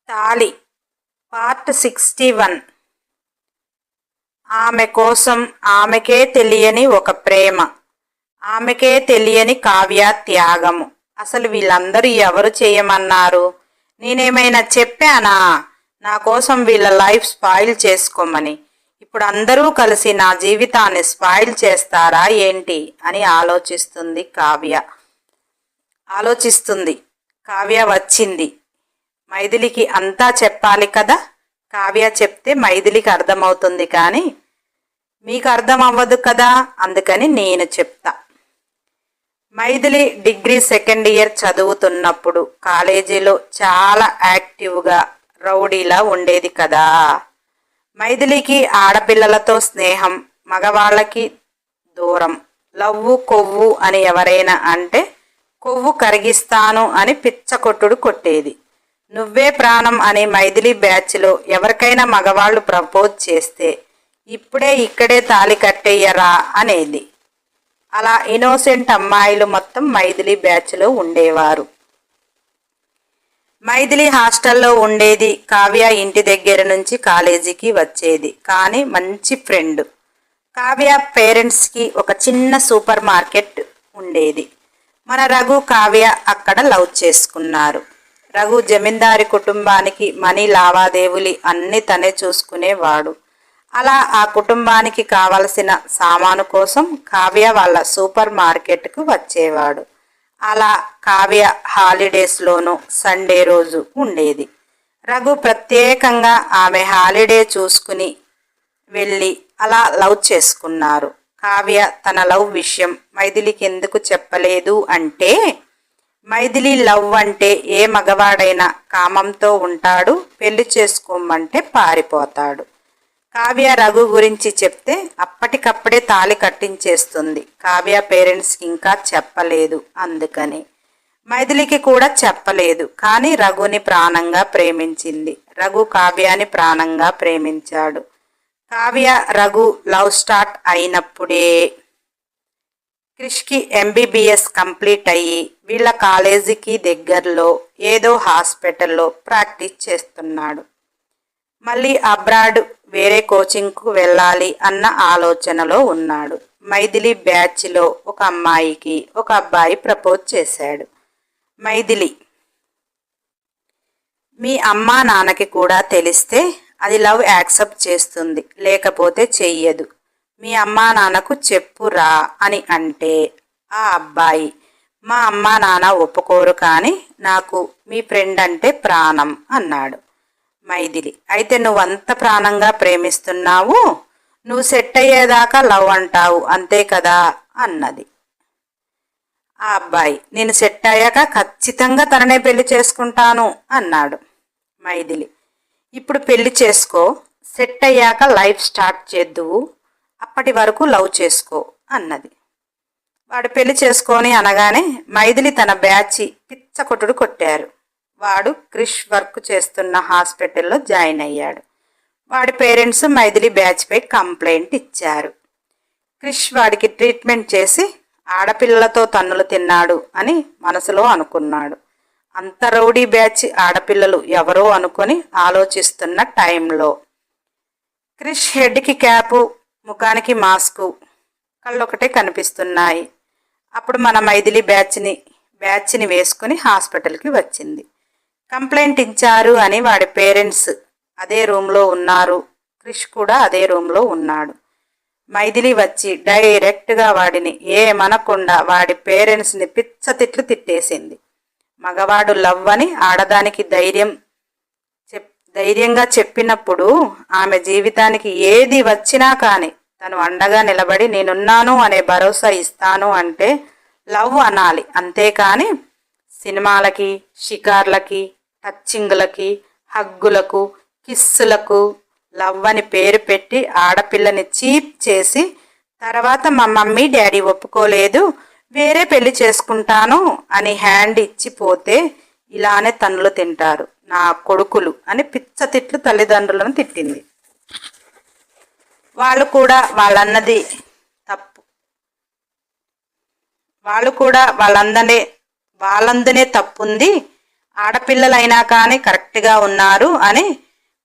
తాళి పార్ట్ 61. ఆమె కోసం ఆమెకే తెలియని ఒక ప్రేమ, ఆమెకే తెలియని కావ్య త్యాగము. అసలు వీళ్ళందరూ ఎవరు చేయమన్నారు? నేనేమైనా చెప్పానా నా కోసం వీళ్ళ లైఫ్ స్పాయిల్ చేసుకోమని? ఇప్పుడు అందరూ కలిసి నా జీవితాన్ని స్పాయిల్ చేస్తారా ఏంటి అని ఆలోచిస్తుంది కావ్య వచ్చింది. మైథిలికి అంతా చెప్పాలి కదా. కావ్య చెప్తే మైథిలికి అర్థమవుతుంది, కానీ మీకు అర్థం అవ్వదు కదా, అందుకని నేను చెప్తా. మైథిలి డిగ్రీ సెకండ్ ఇయర్ చదువుతున్నప్పుడు కాలేజీలో చాలా యాక్టివ్గా రౌడీలా ఉండేది కదా. మైథిలికి ఆడపిల్లలతో స్నేహం, మగవాళ్ళకి దూరం. లవ్వు కొవ్వు అని ఎవరైనా అంటే కొవ్వు కరిగిస్తాను అని పిచ్చకొట్టుడు కొట్టేది. నువ్వే ప్రాణం అని మైథిలి బ్యాచ్లో ఎవరికైనా మగవాళ్ళు ప్రపోజ్ చేస్తే ఇప్పుడే ఇక్కడే తాళి కట్టేయరా అనేది. అలా ఇన్నోసెంట్ అమ్మాయిలు మొత్తం మైథిలి బ్యాచ్లో ఉండేవారు. మైథిలి హాస్టల్లో ఉండేది. కావ్య ఇంటి దగ్గర నుంచి కాలేజీకి వచ్చేది. కానీ మంచి ఫ్రెండ్. కావ్య పేరెంట్స్కి ఒక చిన్న సూపర్ మార్కెట్ ఉండేది. మన రఘు కావ్య అక్కడ లవ్ చేసుకున్నారు. రఘు జమీందారి కుటుంబానికి మనీ లావాదేవీలు అన్నీ తనే చూసుకునేవాడు. అలా ఆ కుటుంబానికి కావలసిన సామాను కోసం కావ్య వాళ్ళ సూపర్ మార్కెట్కు వచ్చేవాడు. అలా కావ్య హాలిడేస్లోనూ సండే రోజు ఉండేది. రఘు ప్రత్యేకంగా ఆమె హాలిడే చూసుకుని వెళ్ళి అలా లవ్ చేసుకున్నారు. కావ్య తన లవ్ విషయం మైథిలికి ఎందుకు చెప్పలేదు అంటే, మైథిలి లవ్ అంటే ఏ మగవాడైనా కామంతో ఉంటాడు, పెళ్లి చేసుకోమంటే పారిపోతాడు. కావ్య రఘు గురించి చెప్తే అప్పటికప్పుడే తాళి కట్టించేస్తుంది. కావ్య పేరెంట్స్కి ఇంకా చెప్పలేదు, అందుకని మైథిలికి కూడా చెప్పలేదు. కానీ రఘుని ప్రాణంగా ప్రేమించింది. రఘు కావ్యాని ప్రాణంగా ప్రేమించాడు. కావ్య రఘు లవ్ స్టార్ట్ అయినప్పుడే క్రిష్కి ఎంబీబీఎస్ కంప్లీట్ అయ్యి వీళ్ళ కాలేజీకి దగ్గరలో ఏదో హాస్పిటల్లో ప్రాక్టీస్ చేస్తున్నాడు. మళ్ళీ అబ్రాడ్ వేరే కోచింగ్కు వెళ్ళాలి అన్న ఆలోచనలో ఉన్నాడు. మైథిలి బ్యాచ్లో ఒక అమ్మాయికి ఒక అబ్బాయి ప్రపోజ్ చేశాడు. మైథిలి, మీ అమ్మా నాన్నకి కూడా తెలిస్తే అది లవ్ యాక్సెప్ట్ చేస్తుంది, లేకపోతే చెయ్యదు. మీ అమ్మా నాన్నకు చెప్పురా అని అంటే ఆ అబ్బాయి, మా అమ్మా నాన్న ఒప్పుకోరు, కానీ నాకు మీ ఫ్రెండ్ అంటే ప్రాణం అన్నాడు. మైథిలి, అయితే నువ్వంత ప్రాణంగా ప్రేమిస్తున్నావు, నువ్వు సెట్ అయ్యేదాకా లవ్ అంటావు అంతే కదా అన్నది. ఆ అబ్బాయి, నేను సెట్ అయ్యాక ఖచ్చితంగా తననే పెళ్లి చేసుకుంటాను అన్నాడు. మైథిలి, ఇప్పుడు పెళ్లి చేసుకో, సెట్ అయ్యాక లైఫ్ స్టార్ట్ చేద్దువు, అప్పటి వరకు లవ్ చేసుకో అన్నది. వాడు పెళ్లి చేసుకొని అనగానే మైథిలి తన బ్యాచ్ పిచ్చకొట్టుడు కొట్టారు. వాడు క్రిష్ వర్క్ చేస్తున్న హాస్పిటల్లో జాయిన్ అయ్యాడు. వాడి పేరెంట్స్ మైథిలి బ్యాచ్పై కంప్లైంట్ ఇచ్చారు. క్రిష్ వాడికి ట్రీట్మెంట్ చేసి ఆడపిల్లలతో తన్నులు తిన్నాడు అని మనసులో అనుకున్నాడు. అంత రౌడీ బ్యాచ్ ఆడపిల్లలు ఎవరో అనుకొని ఆలోచిస్తున్న టైంలో క్రిష్ హెడ్కి క్యాపు, ముఖానికి మాస్కు, కళ్ళొకటే కనిపిస్తున్నాయి. అప్పుడు మన మైథిలి బ్యాచ్ని వేసుకుని హాస్పిటల్కి వచ్చింది. కంప్లైంట్ ఇచ్చారు అని వాడి పేరెంట్స్ అదే రూమ్లో ఉన్నారు. క్రిష్ కూడా అదే రూమ్లో ఉన్నాడు. మైథిలి వచ్చి డైరెక్ట్గా వాడిని ఏమనకుండా వాడి పేరెంట్స్ని పిచ్చ తిట్లు తిట్టేసింది. మగవాడు లవ్ అని ఆడదానికి ధైర్యంగా చెప్పినప్పుడు ఆమె జీవితానికి ఏది వచ్చినా కానీ తను అండగా నిలబడి నేనున్నాను అనే భరోసా ఇస్తాను అంటే లవ్ అనాలి, అంతేకాని సినిమాలకి, షికార్లకి, టచ్చింగ్లకి, హగ్గులకు, కిస్సులకు లవ్ అని పేరు పెట్టి ఆడపిల్లని చీప్ చేసి తర్వాత మా మమ్మీ డాడీ ఒప్పుకోలేదు, వేరే పెళ్లి చేసుకుంటాను అని హ్యాండ్ ఇచ్చిపోతే ఇలానే తన్నులు తింటారు నా కొడుకులు అని పిచ్చ తిట్లు తల్లిదండ్రులను తిట్టింది. వాళ్ళు కూడా వాళ్ళందనే తప్పుంది, ఆడపిల్లలైనా కానీ కరెక్ట్గా ఉన్నారు అని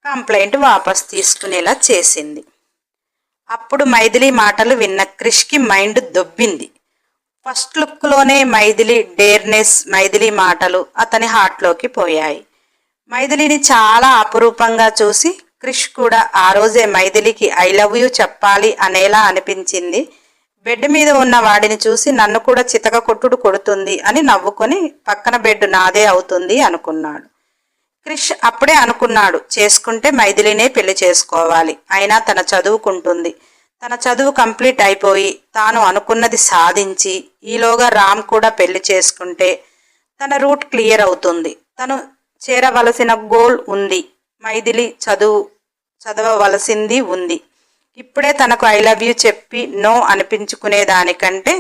కంప్లైంట్ వాపస్ తీసుకునేలా చేసింది. అప్పుడు మైథిలి మాటలు విన్న క్రిష్కి మైండ్ దొబ్బింది. ఫస్ట్ లుక్లోనే మైథిలి డేర్నెస్, మైథిలి మాటలు అతని హార్ట్లోకి పోయాయి. మైథిలిని చాలా అపురూపంగా చూసి క్రిష్ కూడా ఆ రోజే మైథిలికి ఐ లవ్ యూ చెప్పాలి అనేలా అనిపించింది. బెడ్ మీద ఉన్న వాడిని చూసి నన్ను కూడా చితక కొట్టుడు కొడుతుంది అని నవ్వుకొని పక్కన బెడ్ నాదే అవుతుంది అనుకున్నాడు. క్రిష్ అప్పుడే అనుకున్నాడు, చేసుకుంటే మైథిలినే పెళ్లి చేసుకోవాలి, అయినా తన చదువుకుంటుంది, తన చదువు కంప్లీట్ అయిపోయి తాను అనుకున్నది సాధించి ఈలోగా రామ్ కూడా పెళ్లి చేసుకుంటే తన రూట్ క్లియర్ అవుతుంది. తను చేరవలసిన గోల్ ఉంది, మైథిలి చదవవలసింది ఉంది. ఇప్పుడే తనకు ఐ లవ్ యూ చెప్పి నో అనిపించుకునే దానికంటే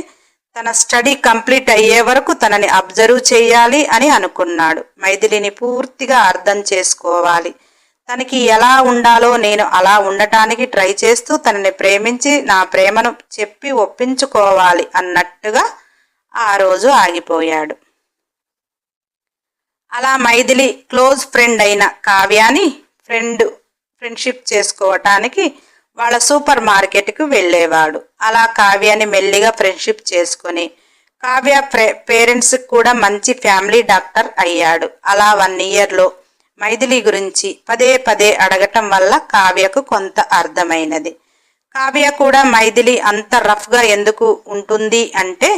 తన స్టడీ కంప్లీట్ అయ్యే వరకు తనని అబ్జర్వ్ చేయాలి అని అనుకున్నాడు. మైథిలిని పూర్తిగా అర్థం చేసుకోవాలి, తనకి ఎలా ఉండాలో నేను అలా ఉండటానికి ట్రై చేస్తూ తనని ప్రేమించి నా ప్రేమను చెప్పి ఒప్పించుకోవాలి అన్నట్టుగా ఆ రోజు ఆగిపోయాడు. అలా మైథిలి క్లోజ్ ఫ్రెండ్ అయిన కావ్యాని ఫ్రెండ్షిప్ చేసుకోవటానికి వాళ్ళ సూపర్ మార్కెట్కు వెళ్ళేవాడు. అలా కావ్యాని మెల్లిగా ఫ్రెండ్షిప్ చేసుకొని కావ్య పేరెంట్స్కి కూడా మంచి ఫ్యామిలీ డాక్టర్ అయ్యాడు. అలా 1 ఇయర్లో మైథిలి గురించి పదే పదే అడగటం వల్ల కావ్యకు కొంత అర్థమైనది. కావ్య కూడా మైథిలి అంత రఫ్గా ఎందుకు ఉంటుంది అంటే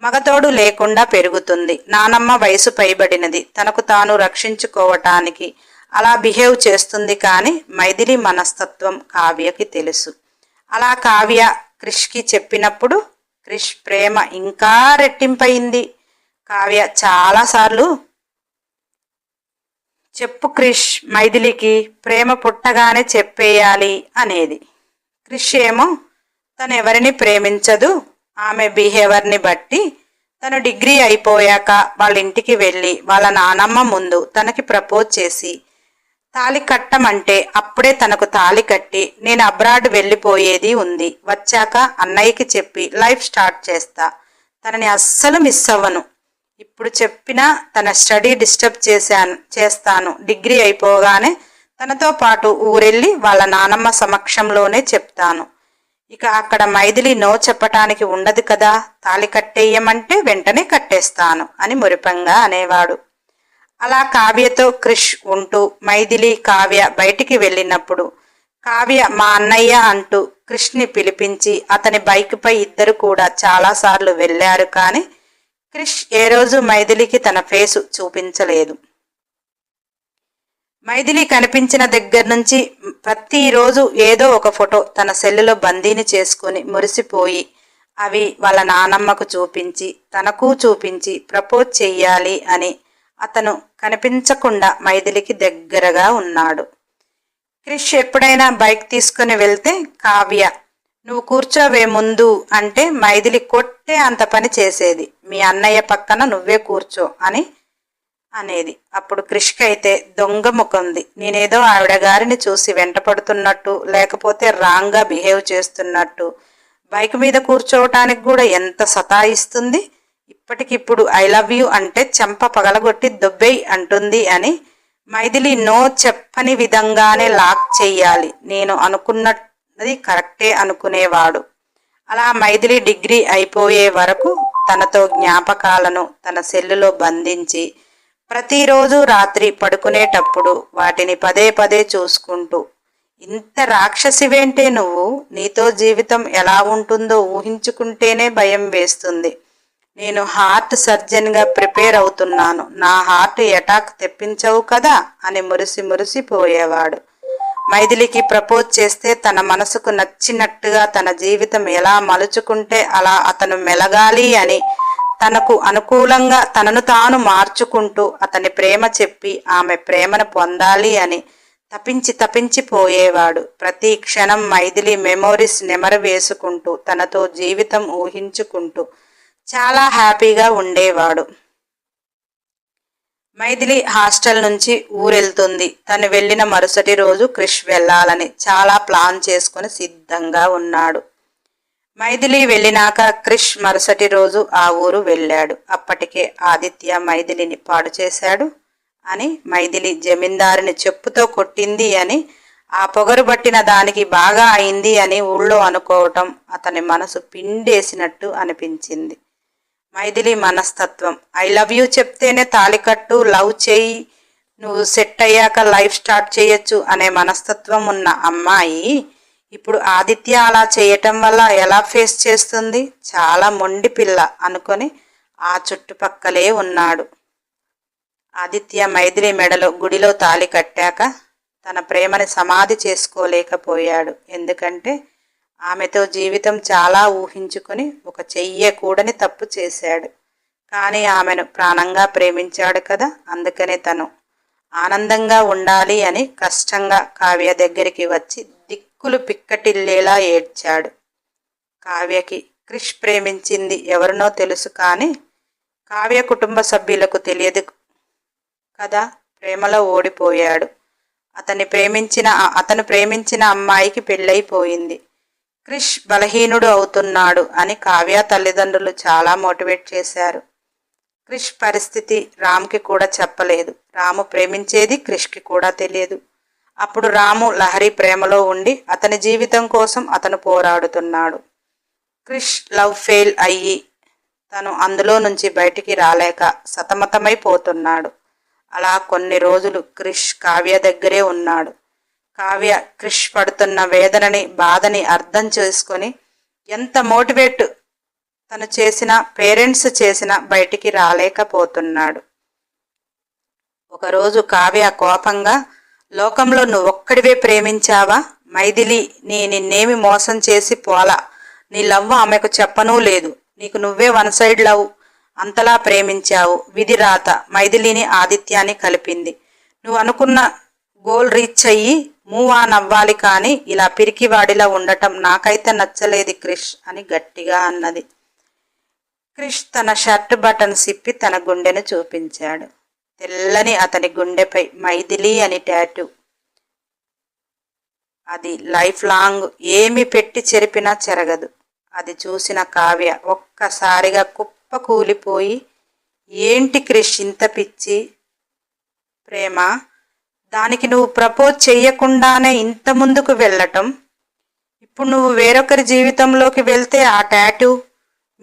మగతోడు లేకుండా పెరుగుతుంది, నానమ్మ వయసు పైబడినది, తనకు తాను రక్షించుకోవటానికి అలా బిహేవ్ చేస్తుంది. కానీ మైథిలి మనస్తత్వం కావ్యకి తెలుసు. అలా కావ్య క్రిష్కి చెప్పినప్పుడు క్రిష్ ప్రేమ ఇంకా రెట్టింపయింది. కావ్య చాలాసార్లు చెప్పు క్రిష్, మైథిలికి ప్రేమ పుట్టగానే చెప్పేయాలి అనేది. క్రిష్ ఏమో తను ఎవరిని ప్రేమించదు, ఆమె బిహేవియర్ని బట్టి తను డిగ్రీ అయిపోయాక వాళ్ళ ఇంటికి వెళ్ళి వాళ్ళ నానమ్మ ముందు తనకి ప్రపోజ్ చేసి తాళి కట్టమంటే అప్పుడే తనకు తాళి కట్టి నేను అబ్రాడ్ వెళ్ళిపోయేది ఉంది, వచ్చాక అన్నయ్యకి చెప్పి లైఫ్ స్టార్ట్ చేస్తా, తనని అస్సలు మిస్ అవ్వను, ఇప్పుడు చెప్పినా తన స్టడీ డిస్టర్బ్ చేస్తాను, డిగ్రీ అయిపోగానే తనతో పాటు ఊరెళ్ళి వాళ్ళ నానమ్మ సమక్షంలోనే చెప్తాను, ఇక అక్కడ మైథిలి నో చెప్పటానికి ఉండదు కదా, తాళి కట్టేయమంటే వెంటనే కట్టేస్తాను అని మురిపంగా అనేవాడు. అలా కావ్యతో క్రిష్ ఉంటూ మైథిలి కావ్య బయటికి వెళ్ళినప్పుడు కావ్య మా అన్నయ్య అంటూ క్రిష్ని పిలిపించి అతని బైక్పై ఇద్దరు కూడా చాలాసార్లు వెళ్ళారు. కానీ క్రిష్ ఏ రోజు మైథిలికి తన ఫేసు చూపించలేదు. మైథిలి కనిపించిన దగ్గర నుంచి ప్రతిరోజు ఏదో ఒక ఫోటో తన సెల్లులో బందీని చేసుకుని మురిసిపోయి అవి వాళ్ళ నానమ్మకు చూపించి తనకు చూపించి ప్రపోజ్ చెయ్యాలి అని అతను కనిపించకుండా మైథిలికి దగ్గరగా ఉన్నాడు. క్రిష్ ఎప్పుడైనా బైక్ తీసుకుని వెళ్తే కావ్య నువ్వు కూర్చోవే ముందు అంటే మైథిలి కొట్టే అంత పని చేసేది, మీ అన్నయ్య పక్కన నువ్వే కూర్చో అని అనేది. అప్పుడు క్రిష్కి అయితే దొంగ ముఖంది, నేనేదో ఆవిడ గారిని చూసి వెంటపడుతున్నట్టు లేకపోతే రాంగ్గా బిహేవ్ చేస్తున్నట్టు, బైక్ మీద కూర్చోవటానికి కూడా ఎంత సతాయిస్తుంది, ఇప్పటికిప్పుడు ఐ లవ్ యూ అంటే చెంప పగలగొట్టి దొబ్బేయ్ అంటుంది అని మైథిలి నో చెప్పని విధంగానే లాక్ చెయ్యాలి, నేను అనుకున్నది కరెక్టే అనుకునేవాడు. అలా మైథిలి డిగ్రీ అయిపోయే వరకు తనతో జ్ఞాపకాలను తన సెల్లులో బంధించి ప్రతిరోజు రాత్రి పడుకునేటప్పుడు వాటిని పదే పదే చూసుకుంటూ ఇంత రాక్షసివేంటే నువ్వు, నీతో జీవితం ఎలా ఉంటుందో ఊహించుకుంటేనే భయం వేస్తుంది, నేను హార్ట్ సర్జన్గా ప్రిపేర్ అవుతున్నాను, నా హార్ట్ అటాక్ తెప్పించవు కదా అని మురిసిపోయేవాడు. మైథిలికి ప్రపోజ్ చేస్తే తన మనసుకు నచ్చినట్టుగా తన జీవితం ఎలా మలుచుకుంటే అలా అతను మెలగాలి అని తనకు అనుకూలంగా తనను తాను మార్చుకుంటూ అతని ప్రేమ చెప్పి ఆమె ప్రేమను పొందాలి అని తపించిపోయేవాడు. ప్రతి క్షణం మైథిలి మెమోరీస్ నెమరు వేసుకుంటూ తనతో జీవితం ఊహించుకుంటూ చాలా హ్యాపీగా ఉండేవాడు. మైథిలి హాస్టల్ నుంచి ఊరెళ్తుంది. తను వెళ్ళిన మరుసటి రోజు క్రిష్ వెళ్ళాలని చాలా ప్లాన్ చేసుకుని సిద్ధంగా ఉన్నాడు. మైథిలి వెళ్ళినాక క్రిష్ మరుసటి రోజు ఆ ఊరు వెళ్ళాడు. అప్పటికే ఆదిత్య మైథిలిని పాడు చేశాడు. అని మైథిలి జమీందారుని చెప్పుతో కొట్టింది అని, ఆ పొగరు పట్టిన దానికి బాగా అయింది అని ఊళ్ళో అనుకోవటం అతని మనసు పిండేసినట్టు అనిపించింది. మైథిలి మనస్తత్వం ఐ లవ్ యూ చెప్తేనే తాళికట్టు, లవ్ చేయి, నువ్వు సెట్ అయ్యాక లైఫ్ స్టార్ట్ చేయొచ్చు అనే మనస్తత్వం ఉన్న అమ్మాయి ఇప్పుడు ఆదిత్య అలా చేయటం వల్ల ఎలా ఫేస్ చేస్తుంది? చాలా మొండి పిల్ల అనుకొని ఆ చుట్టుపక్కలే ఉన్నాడు. ఆదిత్య మైథిలి మెడలో గుడిలో తాళి కట్టాక తన ప్రేమని సమాధి చేసుకోలేకపోయాడు. ఎందుకంటే ఆమెతో జీవితం చాలా ఊహించుకుని ఒక చెయ్యకూడని తప్పు చేశాడు. కానీ ఆమెను ప్రాణంగా ప్రేమించాడు కదా, అందుకనే తను ఆనందంగా ఉండాలి అని కష్టంగా కావ్య దగ్గరికి వచ్చి దిక్కులు పిక్కటిల్లేలా ఏడ్చాడు. కావ్యకి క్రిష్ ప్రేమించింది ఎవరినో తెలుసు, కానీ కావ్య కుటుంబ సభ్యులకు తెలియదు కదా. ప్రేమలో ఓడిపోయాడు. అతను ప్రేమించిన అమ్మాయికి పెళ్ళైపోయింది. క్రిష్ బలహీనుడు అవుతున్నాడు అని కావ్య తల్లిదండ్రులు చాలా మోటివేట్ చేశారు. క్రిష్ పరిస్థితి రామ్కి కూడా చెప్పలేదు. రాము ప్రేమించేది క్రిష్కి కూడా తెలియదు. అప్పుడు రాము లహరి ప్రేమలో ఉండి అతని జీవితం కోసం అతను పోరాడుతున్నాడు. క్రిష్ లవ్ ఫెయిల్ అయ్యి తను అందులో నుంచి బయటికి రాలేక సతమతమైపోతున్నాడు. అలా కొన్ని రోజులు క్రిష్ కావ్య దగ్గరే ఉన్నాడు. కావ్య క్రిష్ పడుతున్న వేదనని, బాధని అర్థం చేసుకొని ఎంత మోటివేట్ తను చేసిన, పేరెంట్స్ చేసిన బయటికి రాలేకపోతున్నాడు. ఒకరోజు కావ్య కోపంగా, లోకంలో నువ్వొక్కడివే ప్రేమించావా మైథిలి? నిన్నేమి మోసం చేసి పోలా. నీ లవ్ ఆమెకు చెప్పనూ లేదు. నీకు నువ్వే వన్ సైడ్ లవ్. అంతలా ప్రేమించావు. విధి రాత మైథిలిని ఆదిత్యాన్ని కలిపింది. నువ్వు అనుకున్న గోల్ రీచ్ అయ్యి మూవ్ ఆన్ అవ్వాలి, కానీ ఇలా పిరికివాడిలా ఉండటం నాకైతే నచ్చలేదు క్రిష్ అని గట్టిగా అన్నది. క్రిష్ తన షర్ట్ బటన్ సిప్పి తన గుండెను చూపించాడు. తెల్లని అతని గుండెపై మైథిలి అని టాటూ. అది లైఫ్ లాంగ్ ఏమి పెట్టి చెరిపినా చెరగదు. అది చూసిన కావ్య ఒక్కసారిగా కుప్ప కూలిపోయి, ఏంటి క్రిష్ ఇంత పిచ్చి ప్రేమ? దానికి నువ్వు ప్రపోజ్ చెయ్యకుండానే ఇంత ముందుకు వెళ్ళటం, ఇప్పుడు నువ్వు వేరొకరి జీవితంలోకి వెళ్తే ఆ టాటూ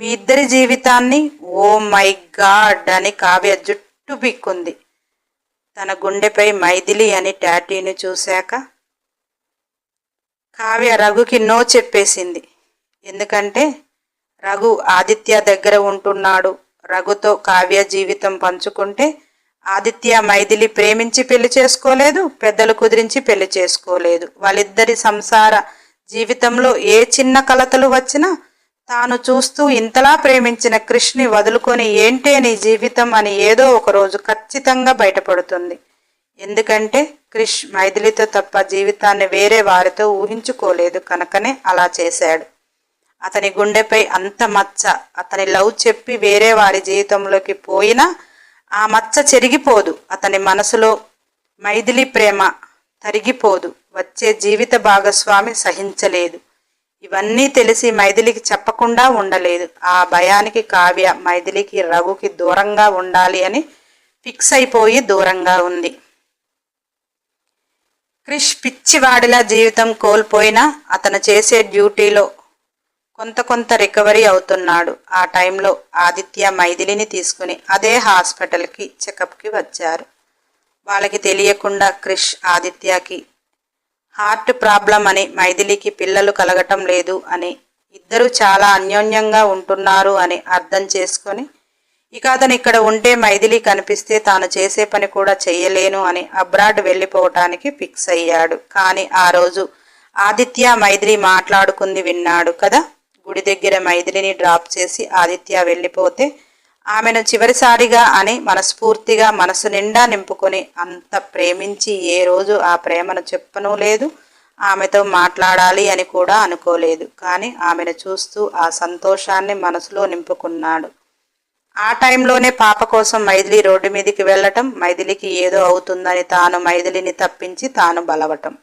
మీ ఇద్దరి జీవితాన్ని, ఓ మై గాడ్ అని కావ్య జుట్టు బిక్కుంది. తన గుండెపై మైథిలి అని టాటూని చూశాక కావ్య రఘుకి నో చెప్పేసింది. ఎందుకంటే రఘు ఆదిత్య దగ్గర ఉంటున్నాడు. రఘుతో కావ్య జీవితం పంచుకుంటే ఆదిత్య మైథిలి ప్రేమించి పెళ్లి చేసుకోలేదు, పెద్దలు కుదిరించి పెళ్లి చేసుకోలేదు. వాళ్ళిద్దరి సంసార జీవితంలో ఏ చిన్న కలతలు వచ్చినా తాను చూస్తూ ఇంతలా ప్రేమించిన క్రిష్ని వదులుకొని ఏంటే నీ జీవితం అని ఏదో ఒకరోజు ఖచ్చితంగా బయటపడుతుంది. ఎందుకంటే క్రిష్ మైథిలితో తప్ప జీవితాన్ని వేరే వారితో ఊహించుకోలేదు కనుకనే అలా చేశాడు. అతని గుండెపై అంత మచ్చ. అతని లవ్ చెప్పి వేరే వారి జీవితంలోకి పోయినా ఆ మచ్చ చెరిగిపోదు. అతని మనసులో మైథిలి ప్రేమ తరిగిపోదు. వచ్చే జీవిత భాగస్వామి సహించలేదు. ఇవన్నీ తెలిసి మైథిలికి చెప్పకుండా ఉండలేదు. ఆ భయానికి కావ్య మైథిలికి రఘుకి దూరంగా ఉండాలి అని ఫిక్స్ అయిపోయి దూరంగా ఉంది. క్రిష్ పిచ్చివాడిలా జీవితం కోల్పోయినా అతను చేసే డ్యూటీలో కొంత రికవరీ అవుతున్నాడు. ఆ టైంలో ఆదిత్య మైథిలిని తీసుకుని అదే హాస్పిటల్కి చెకప్కి వచ్చారు. వాళ్ళకి తెలియకుండా క్రిష్ ఆదిత్యకి హార్ట్ ప్రాబ్లం అని, మైథిలికి పిల్లలు కలగటం లేదు అని, ఇద్దరు చాలా అన్యోన్యంగా ఉంటున్నారు అని అర్థం చేసుకొని ఇక అతను ఇక్కడ ఉంటే మైథిలి కనిపిస్తే తాను చేసే పని కూడా చెయ్యలేను అని అబ్రాడ్ వెళ్ళిపోవటానికి ఫిక్స్ అయ్యాడు. కానీ ఆ రోజు ఆదిత్య మైథిలి మాట్లాడుకుంది విన్నాడు కదా. గుడి దగ్గర మైథిలిని డ్రాప్ చేసి ఆదిత్య వెళ్ళిపోతే ఆమెను చివరిసారిగా అని మనస్ఫూర్తిగా మనసు నిండా నింపుకొని అంత ప్రేమించి ఏ రోజు ఆ ప్రేమను చెప్పనూ లేదు, ఆమెతో మాట్లాడాలి అని కూడా అనుకోలేదు. కానీ ఆమెను చూస్తూ ఆ సంతోషాన్ని మనసులో నింపుకున్నాడు. ఆ టైంలోనే పాప కోసం మైథిలి రోడ్డు మీదకి వెళ్ళటం, మైథిలికి ఏదో అవుతుందని తాను మైథిలిని తప్పించి తాను బలవటం.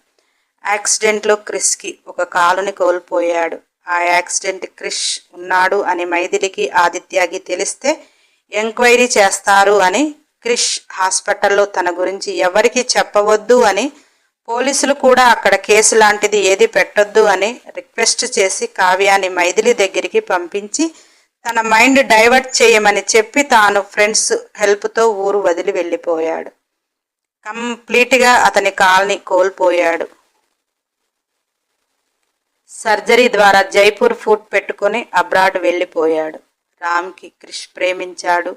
యాక్సిడెంట్లో క్రిష్కి ఒక కాలుని కోల్పోయాడు. ఆ యాక్సిడెంట్ క్రిష్ ఉన్నాడు అని మైథిలికి ఆదిత్యకి తెలిస్తే ఎంక్వైరీ చేస్తారు అని క్రిష్ హాస్పిటల్లో తన గురించి ఎవరికీ చెప్పవద్దు అని, పోలీసులు కూడా అక్కడ కేసు లాంటిది ఏది పెట్టొద్దు అని రిక్వెస్ట్ చేసి కావ్యాని మైథిలి దగ్గరికి పంపించి తన మైండ్ డైవర్ట్ చేయమని చెప్పి తాను ఫ్రెండ్స్ హెల్ప్తో ఊరు వదిలి వెళ్ళిపోయాడు. కంప్లీట్గా అతని కాల్ని కోల్పోయాడు. సర్జరీ ద్వారా జైపూర్ ఫుడ్ పెట్టుకుని అబ్రాడ్ వెళ్ళిపోయాడు. రామ్కి క్రిష్ ప్రేమించాడు.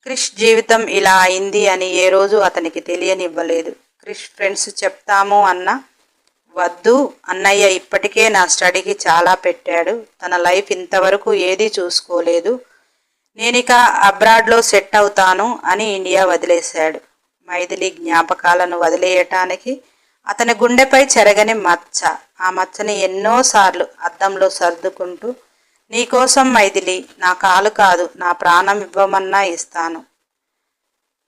క్రిష్ జీవితం ఇలా అయింది అని ఏ రోజు అతనికి తెలియనివ్వలేదు. క్రిష్ ఫ్రెండ్స్ చెప్తాము అన్నా వద్దు, అన్నయ్య ఇప్పటికే నా స్టడీకి చాలా పెట్టాడు, తన లైఫ్ ఇంతవరకు ఏదీ చూసుకోలేదు, నేనిక అబ్రాడ్లో సెట్ అవుతాను అని ఇండియా వదిలేశాడు. మైథిలి జ్ఞాపకాలను వదిలేయటానికి అతని గుండెపై చెరగని మచ్చ. ఆ మచ్చని ఎన్నోసార్లు అద్దంలో సర్దుకుంటూ, నీకోసం మైథిలి, నా కాలు కాదు నా ప్రాణం ఇవ్వమన్నా ఇస్తాను,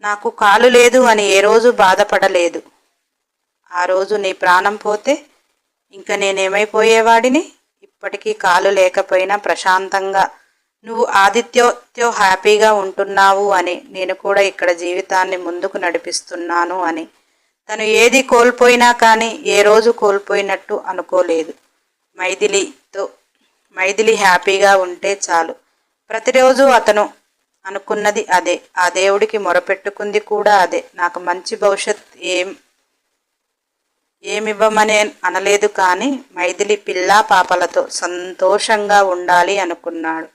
నాకు కాలు లేదు అని ఏ రోజు బాధపడలేదు. ఆ రోజు నీ ప్రాణం పోతే ఇంక నేనేమైపోయేవాడిని? ఇప్పటికీ కాలు లేకపోయినా ప్రశాంతంగా నువ్వు ఆదిత్యతో హ్యాపీగా ఉంటున్నావు అని, నేను కూడా ఇక్కడ జీవితాన్ని ముందుకు నడిపిస్తున్నాను అని. తను ఏది కోల్పోయినా కానీ ఏ రోజు కోల్పోయినట్టు అనుకోలేదు. మైథిలి హ్యాపీగా ఉంటే చాలు. ప్రతిరోజు అతను అనుకున్నది అదే, ఆ దేవుడికి మొరపెట్టుకుంది కూడా అదే. నాకు మంచి భవిష్యత్ ఏమివ్వమనే అనలేదు కానీ మైథిలి పిల్లా పాపలతో సంతోషంగా ఉండాలి అనుకున్నాడు.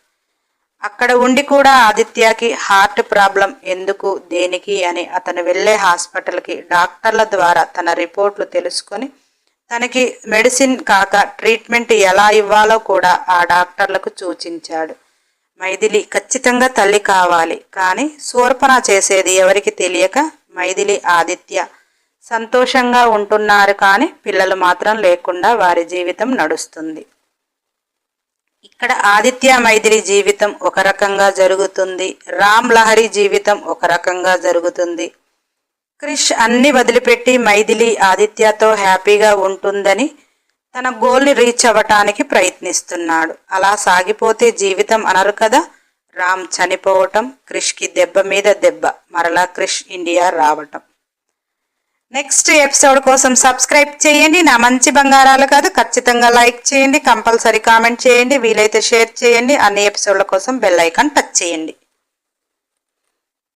అక్కడ ఉండి కూడా ఆదిత్యకి హార్ట్ ప్రాబ్లం ఎందుకు, దేనికి అని అతను వెళ్ళే హాస్పిటల్కి డాక్టర్ల ద్వారా తన రిపోర్ట్లు తెలుసుకొని తనకి మెడిసిన్ కాక ట్రీట్మెంట్ ఎలా ఇవ్వాలో కూడా ఆ డాక్టర్లకు సూచించాడు. మైథిలి ఖచ్చితంగా తల్లి కావాలి, కానీ శూర్పణ చేసేది ఎవరికి తెలియక మైథిలి ఆదిత్య సంతోషంగా ఉంటున్నారు, కానీ పిల్లలు మాత్రం లేకుండా వారి జీవితం నడుస్తుంది. ఇక్కడ ఆదిత్య మైథిలి జీవితం ఒక రకంగా జరుగుతుంది, రామ్ లహరి జీవితం ఒక రకంగా జరుగుతుంది. క్రిష్ అన్ని వదిలిపెట్టి మైథిలి ఆదిత్యతో హ్యాపీగా ఉంటుందని తన గోల్ని రీచ్ అవ్వటానికి ప్రయత్నిస్తున్నాడు. అలా సాగిపోతే జీవితం అనరు కదా. రామ్ చనిపోవటం, క్రిష్కి దెబ్బ మీద దెబ్బ, మరలా క్రిష్ ఇండియా రావటం. నెక్స్ట్ ఎపిసోడ్ కోసం సబ్స్క్రైబ్ చేయండి. నా మంచి బంగారాలు కాదు, ఖచ్చితంగా లైక్ చేయండి, కంపల్సరీ కామెంట్ చేయండి, వీలైతే షేర్ చేయండి. అన్ని ఎపిసోడ్ల కోసం బెల్ ఐకాన్ టచ్ చేయండి.